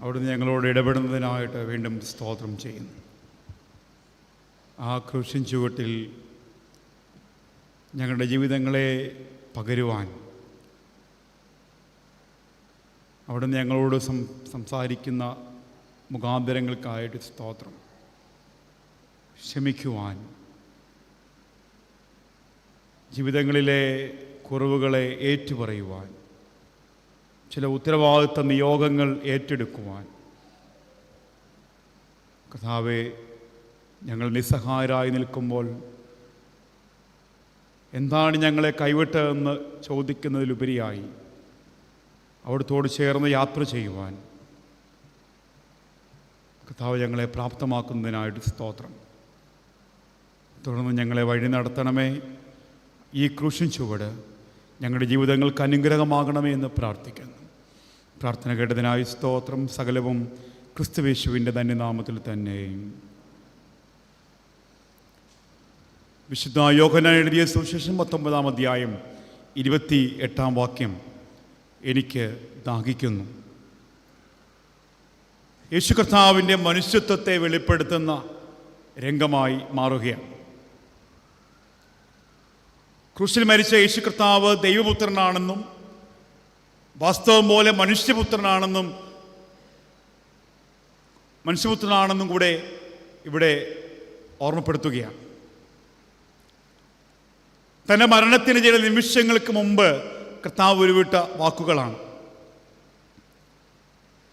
അവിടുന്ന് ഞങ്ങളോട് ഇടപെടുന്നതിനായിട്ട് വീണ്ടും സ്തോത്രം ചെയ്യുന്നു. ആ ക്രൂശിൻ ചുവട്ടിൽ ഞങ്ങളുടെ ജീവിതങ്ങളെ പകരുവാൻ അവിടുന്ന് ഞങ്ങളോട് സംസാരിക്കുന്ന മുഖാന്തരങ്ങൾക്കായിട്ട് സ്തോത്രം. ക്ഷമിക്കുവാൻ, ജീവിതങ്ങളിലെ കുറവുകളെ ഏറ്റുപറയുവാൻ, ചില ഉത്തരവാദിത്ത നിയോഗങ്ങൾ ഏറ്റെടുക്കുവാൻ. കർത്താവേ, ഞങ്ങൾ നിസ്സഹായരായി നിൽക്കുമ്പോൾ എന്താണ് ഞങ്ങളെ കൈവിട്ടതെന്ന് ചോദിക്കുന്നതിലുപരിയായി അവിടുത്തോട് ചേർന്ന് യാത്ര ചെയ്യുവാൻ കർത്താവ് ഞങ്ങളെ പ്രാപ്തമാക്കുന്നതിനായിട്ട് സ്തോത്രം. തുടർന്ന് ഞങ്ങളെ വഴി നടത്തണമേ. ഈ ക്രൂശിൻ ചുവട് ഞങ്ങളുടെ ജീവിതങ്ങൾക്ക് അനുഗ്രഹമാകണമേ എന്ന് പ്രാർത്ഥിക്കുന്നു. പ്രാർത്ഥന കേട്ടതിനായി സ്തോത്രം. സകലവും ക്രിസ്തുയേശുവിൻ്റെ ധന്യനാമത്തിൽ തന്നെ. വിശുദ്ധ യോഹന്നാൻ എഴുതിയ സുവിശേഷം 19-ാം അധ്യായം 28-ാം വാക്യം. എനിക്ക് ദാഹിക്കുന്നു. യേശു കർത്താവിൻ്റെ മനുഷ്യത്വത്തെ വെളിപ്പെടുത്തുന്ന രംഗമായി മാറുകയാണ്. ക്രൂശിൽ മരിച്ച യേശു കർത്താവ് ദൈവപുത്രനാണെന്നും വാസ്തവം പോലെ മനുഷ്യപുത്രനാണെന്നും കൂടെ ഇവിടെ ഓർമ്മപ്പെടുത്തുകയാണ്. തൻ്റെ മരണത്തിന് ചില നിമിഷങ്ങൾക്ക് മുമ്പ് കർത്താവ് ഉരുവിട്ട വാക്കുകളാണ്.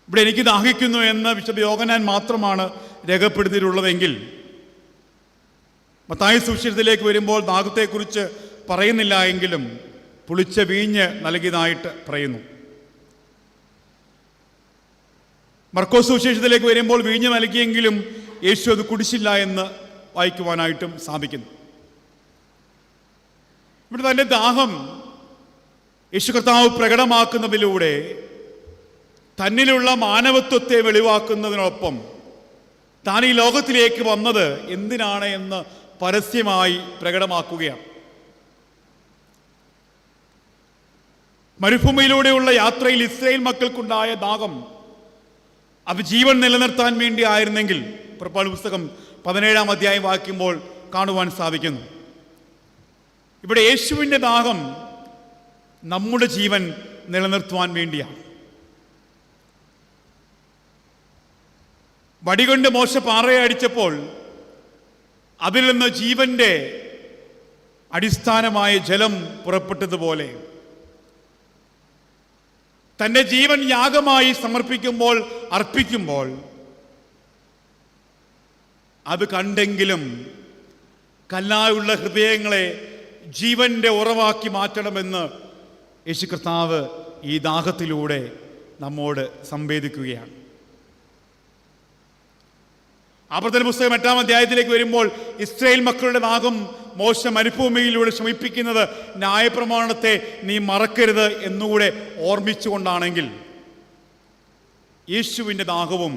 ഇവിടെ എനിക്ക് ദാഹിക്കുന്നു എന്ന് വിശുദ്ധ യോഹന്നാൻ മാത്രമാണ് രേഖപ്പെടുത്തിയിട്ടുള്ളതെങ്കിൽ മത്തായി സുവിശേഷത്തിലേക്ക് വരുമ്പോൾ ദാഹത്തെക്കുറിച്ച് പറയുന്നില്ല എങ്കിലും പുളിച്ച വീഞ്ഞ് നൽകിയതായിട്ട് പറയുന്നു. മർക്കോസ് സുവിശേഷത്തിലേക്ക് വരുമ്പോൾ വീഞ്ഞ് നൽകിയെങ്കിലും യേശു അത് കുടിച്ചില്ല എന്ന് വായിക്കുവാനായിട്ടും സാധിക്കുന്നു. ഇവിടെ തൻ്റെ ദാഹം യേശു കർത്താവ് പ്രകടമാക്കുന്നതിലൂടെ തന്നിലുള്ള മാനവത്വത്തെ വെളിവാക്കുന്നതിനൊപ്പം താൻ ഈ ലോകത്തിലേക്ക് വന്നത് എന്തിനാണ് എന്ന് പരസ്യമായി പ്രകടമാക്കുകയാണ്. മരുഭൂമിയിലൂടെയുള്ള യാത്രയിൽ ഇസ്രായേൽ മക്കൾക്കുണ്ടായ ദാഹം അത് ജീവൻ നിലനിർത്താൻ വേണ്ടി ആയിരുന്നെങ്കിൽ പുറപ്പാട് പുസ്തകം 17-ാം അധ്യായം വായിക്കുമ്പോൾ കാണുവാൻ സാധിക്കുന്നു. ഇവിടെ യേശുവിൻ്റെ ദാഹം നമ്മുടെ ജീവൻ നിലനിർത്തുവാൻ വേണ്ടിയാണ്. വടികൊണ്ട് മോശ പാറയെ അടിച്ചപ്പോൾ അതിൽ നിന്ന് ജീവന്റെ അടിസ്ഥാനമായ ജലം പുറപ്പെട്ടതുപോലെ തൻ്റെ ജീവൻ യാഗമായി അർപ്പിക്കുമ്പോൾ അത് കണ്ടെങ്കിലും കല്ലായുള്ള ഹൃദയങ്ങളെ ജീവന്റെ ഉറവാക്കി മാറ്റണമെന്ന് യേശു കർത്താവ് ഈ ദാഹത്തിലൂടെ നമ്മോട് സംവേദിക്കുകയാണ്. ആവർത്തന പുസ്തകം 8-ാം അധ്യായത്തിലേക്ക് വരുമ്പോൾ ഇസ്രായേൽ മക്കളുടെ ദാഹം മോശ മരുഭൂമിയിലൂടെ ശമിപ്പിക്കുന്നത് ന്യായപ്രമാണത്തെ നീ മറക്കരുത് എന്നുകൂടെ ഓർമ്മിച്ചുകൊണ്ടാണെങ്കിൽ യേശുവിൻ്റെ ദാഹവും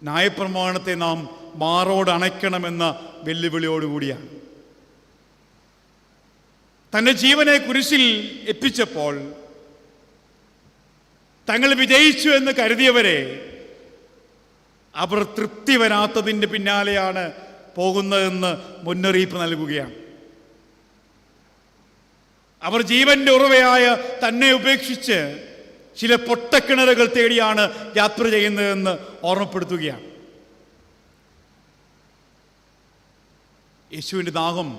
ന്യായപ്രമാണത്തെ നാം മാറോട് അണയ്ക്കണമെന്ന വെല്ലുവിളിയോടുകൂടിയാണ്. തൻ്റെ ജീവനെ കുരിശിൽ എത്തിച്ചപ്പോൾ തങ്ങൾ വിജയിച്ചു എന്ന് കരുതിയവരെ അവർ തൃപ്തി വരാത്തതിൻ്റെ പിന്നാലെയാണ് പോകുന്നതെന്ന് മുന്നറിയിപ്പ് നൽകുകയാണ്. അവർ ജീവന്റെ ഉറവയായ തന്നെ ഉപേക്ഷിച്ച് ചില പൊട്ടക്കിണറുകൾ തേടിയാണ് യാത്ര ചെയ്യുന്നതെന്ന് ഓർമ്മപ്പെടുത്തുകയാണ്. യേശുവിൻ്റെ ദാഹം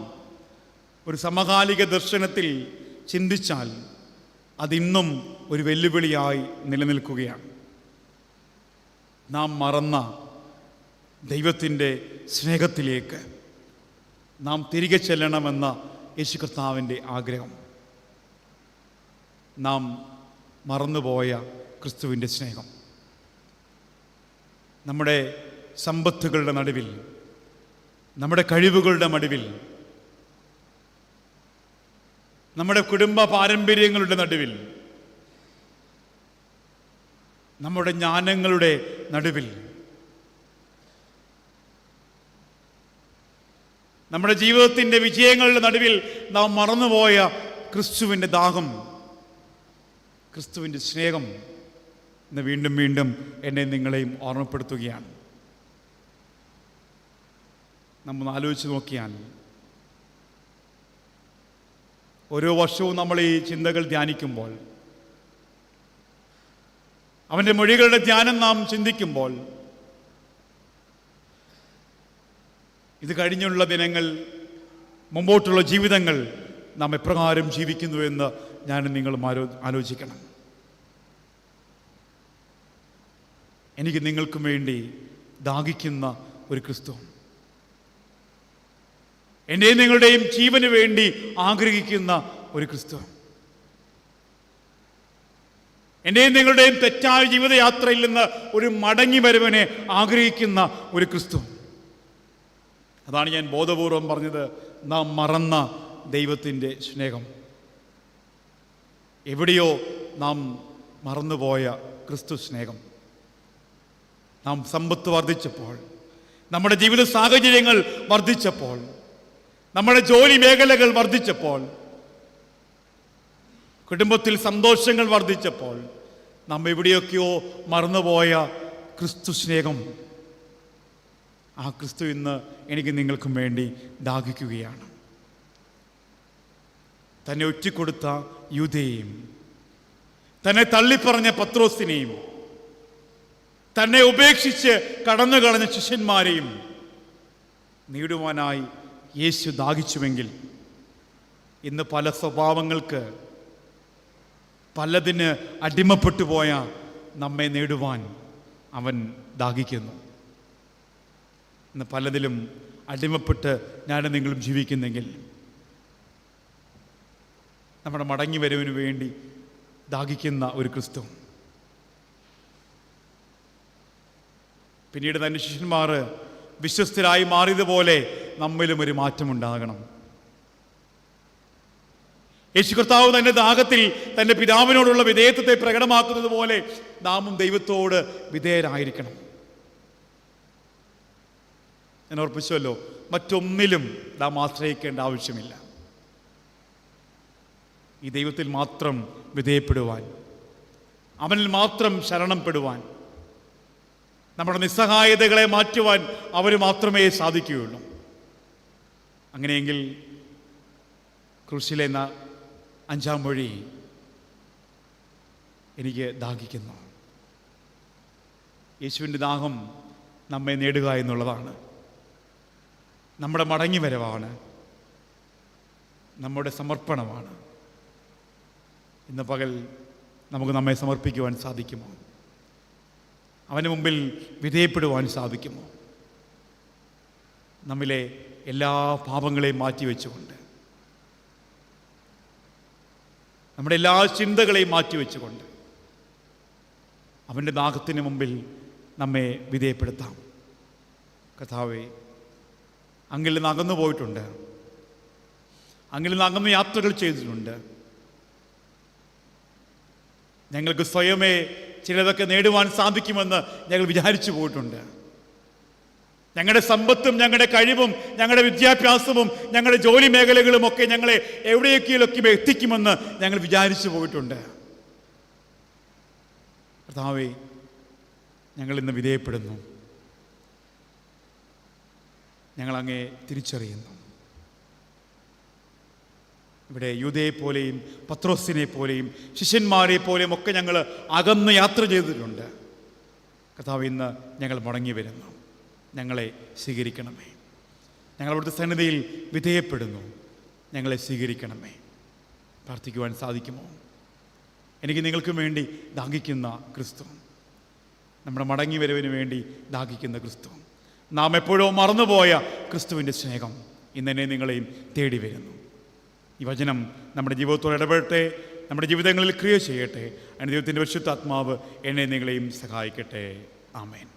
ഒരു സമകാലിക ദർശനത്തിൽ ചിന്തിച്ചാൽ അതിന്നും ഒരു വെല്ലുവിളിയായി നിലനിൽക്കുകയാണ്. നാം മറന്ന ദൈവത്തിൻ്റെ സ്നേഹത്തിലേക്ക് നാം തിരികെ ചെല്ലണമെന്ന യേശു കർത്താവിൻ്റെ ആഗ്രഹം. നാം മറന്നുപോയ ക്രിസ്തുവിൻ്റെ സ്നേഹം നമ്മുടെ സമ്പത്തുകളുടെ നടുവിൽ, നമ്മുടെ കഴിവുകളുടെ നടുവിൽ, നമ്മുടെ കുടുംബ പാരമ്പര്യങ്ങളുടെ നടുവിൽ, നമ്മുടെ ജ്ഞാനങ്ങളുടെ നടുവിൽ, നമ്മുടെ ജീവിതത്തിൻ്റെ വിജയങ്ങളുടെ നടുവിൽ നാം മറന്നുപോയ ക്രിസ്തുവിൻ്റെ ദാഹം, ക്രിസ്തുവിൻ്റെ സ്നേഹം ഇന്ന് വീണ്ടും വീണ്ടും എന്നെ നിങ്ങളെയും ഓർമ്മപ്പെടുത്തുകയാണ്. നമ്മൾ ആലോചിച്ച് നോക്കിയാൽ ഓരോ വർഷവും നമ്മൾ ഈ ചിന്തകൾ ധ്യാനിക്കുമ്പോൾ, അവൻ്റെ മൊഴികളുടെ ധ്യാനം നാം ചിന്തിക്കുമ്പോൾ, ഇത് കഴിഞ്ഞുള്ള ദിനങ്ങൾ, മുമ്പോട്ടുള്ള ജീവിതങ്ങൾ നാം എപ്രകാരം ജീവിക്കുന്നുവെന്ന് ഞാനും നിങ്ങളും ആലോചിക്കണം. എനിക്ക് നിങ്ങൾക്കും വേണ്ടി ദാഹിക്കുന്ന ഒരു ക്രിസ്തു, എൻ്റെയും നിങ്ങളുടെയും ജീവന് വേണ്ടി ആഗ്രഹിക്കുന്ന ഒരു ക്രിസ്തു, എൻ്റെയും നിങ്ങളുടെയും തെറ്റായ ജീവിതയാത്രയിൽ നിന്ന് ഒരു മടങ്ങി വരവനെ ആഗ്രഹിക്കുന്ന ഒരു ക്രിസ്തു. അതാണ് ഞാൻ ബോധപൂർവം പറഞ്ഞത്, നാം മറന്ന ദൈവത്തിൻ്റെ സ്നേഹം. എവിടെയോ നാം മറന്നുപോയ ക്രിസ്തു സ്നേഹം. നാം സമ്പത്ത് വർദ്ധിച്ചപ്പോൾ, നമ്മുടെ ജീവിത സാഹചര്യങ്ങൾ വർദ്ധിച്ചപ്പോൾ, നമ്മുടെ ജോലി മേഖലകൾ വർദ്ധിച്ചപ്പോൾ, കുടുംബത്തിൽ സന്തോഷങ്ങൾ വർദ്ധിച്ചപ്പോൾ, നാം എവിടെയൊക്കെയോ മറന്നുപോയ ക്രിസ്തു സ്നേഹം, ആ ക്രിസ്തു ഇന്ന് എനിക്ക് നിങ്ങൾക്കും വേണ്ടി ദാഹിക്കുകയാണ്. തന്നെ ഒറ്റിക്കൊടുത്ത യൂദയെയും, തന്നെ തള്ളിപ്പറഞ്ഞ പത്രോസിനെയും, തന്നെ ഉപേക്ഷിച്ച് കടന്നു കളഞ്ഞ ശിഷ്യന്മാരെയും നേടുവാനായി യേശു ദാഹിച്ചുവെങ്കിൽ, ഇന്ന് പല സ്വഭാവങ്ങൾക്ക്, പലതിന് അടിമപ്പെട്ടു പോയ നമ്മെ നേടുവാൻ അവൻ ദാഹിക്കുന്നു. ഇന്ന് പലതിലും അടിമപ്പെട്ട് ഞാനും നിങ്ങളും ജീവിക്കുന്നെങ്കിൽ, നമ്മുടെ മടങ്ങി വരവിന് വേണ്ടി ദാഹിക്കുന്ന ഒരു ക്രിസ്തു, പിന്നീട് തന്നെ ശിഷ്യന്മാർ വിശ്വസ്തരായി മാറിയതുപോലെ നമ്മിലും ഒരു മാറ്റമുണ്ടാകണം. യേശു കർത്താവ് തൻ്റെ ദാഹത്തിൽ തൻ്റെ പിതാവിനോടുള്ള വിധേയത്വത്തെ പ്രകടമാക്കുന്നത് പോലെ നാമും ദൈവത്തോട് വിധേയരായിരിക്കണം. ഞാൻ ഓർപ്പിച്ചല്ലോ, മറ്റൊന്നിലും നാം ആശ്രയിക്കേണ്ട ആവശ്യമില്ല. ഈ ദൈവത്തിൽ മാത്രം വിധേയപ്പെടുവാൻ, അവനിൽ മാത്രം ശരണപ്പെടുവാൻ, നമ്മുടെ നിസ്സഹായതകളെ മാറ്റുവാൻ അവന് മാത്രമേ സാധിക്കുകയുള്ളൂ. അങ്ങനെയെങ്കിൽ ക്രൂശിലെ 5-ാം മൊഴി എനിക്ക് ദാഹിക്കുന്നു. യേശുവിൻ്റെ ദാഹം നമ്മെ നേടുക എന്നുള്ളതാണ്. നമ്മുടെ മടങ്ങി വരവാണ്, നമ്മുടെ സമർപ്പണമാണ്. ഇന്ന് പകൽ നമുക്ക് നമ്മെ സമർപ്പിക്കുവാൻ സാധിക്കുമോ? അവന് മുമ്പിൽ വിധേയപ്പെടുവാൻ സാധിക്കുമോ? നമ്മിലെ എല്ലാ പാപങ്ങളെയും മാറ്റിവെച്ചുകൊണ്ട്, നമ്മുടെ എല്ലാ ചിന്തകളെയും മാറ്റിവെച്ചുകൊണ്ട് അവൻ്റെ ദാഹത്തിന് മുമ്പിൽ നമ്മെ വിധേയപ്പെടുത്താം. കർത്താവേ, അങ്ങിൽ നിന്ന് അകന്നു പോയിട്ടുണ്ട്, അങ്ങിൽ നിന്ന് അകന്ന് യാത്രകൾ ചെയ്തിട്ടുണ്ട്. ഞങ്ങൾക്ക് സ്വയമേ ചിലതൊക്കെ നേടുവാൻ സാധിക്കുമെന്ന് ഞങ്ങൾ വിചാരിച്ചു പോയിട്ടുണ്ട്. ഞങ്ങളുടെ സമ്പത്തും ഞങ്ങളുടെ കഴിവും ഞങ്ങളുടെ വിദ്യാഭ്യാസവും ഞങ്ങളുടെ ജോലി മേഖലകളും ഒക്കെ ഞങ്ങളെ എവിടെയൊക്കെയൊക്കെ എത്തിക്കുമെന്ന് ഞങ്ങൾ വിചാരിച്ചു പോയിട്ടുണ്ട്. കർത്താവേ, ഞങ്ങൾ ഇന്ന് വിധേയപ്പെടുന്നു. ഞങ്ങളങ്ങേ തിരിച്ചറിയുന്നു. ഇവിടെ യൂദയെ പോലെയും പത്രോസിനെ പോലെയും ശിഷ്യന്മാരെ പോലെയും ഒക്കെ ഞങ്ങൾ അകന്ന് യാത്ര ചെയ്തിട്ടുണ്ട്. കർത്താവ്, ഇന്ന് ഞങ്ങൾ മടങ്ങി വരുന്നു. ഞങ്ങളെ സ്വീകരിക്കണമേ. ഞങ്ങൾ അവിടുത്തെ സന്നിധിയിൽ വിധേയപ്പെടുന്നു. ഞങ്ങളെ സ്വീകരിക്കണമേ. പ്രാർത്ഥിക്കുവാൻ സാധിക്കുമോ? എനിക്ക് നിങ്ങൾക്കും വേണ്ടി ദാഹിക്കുന്ന ക്രിസ്തു, നമ്മുടെ മടങ്ങി വരവിന് വേണ്ടി ദാഹിക്കുന്ന ക്രിസ്തു, നാം എപ്പോഴോ മറന്നുപോയ ക്രിസ്തുവിൻ്റെ സ്നേഹം ഇന്നെന്നെ നിങ്ങളെയും തേടി വരുന്നു. ഈ വചനം നമ്മുടെ ജീവിതത്തോട് ഇടപെടട്ടെ, നമ്മുടെ ജീവിതങ്ങളിൽ ക്രിയ ചെയ്യട്ടെ. അതിന് ദൈവത്തിൻ്റെ പരിശുദ്ധാത്മാവ് എന്നെ നിങ്ങളെയും സഹായിക്കട്ടെ. ആമേൻ.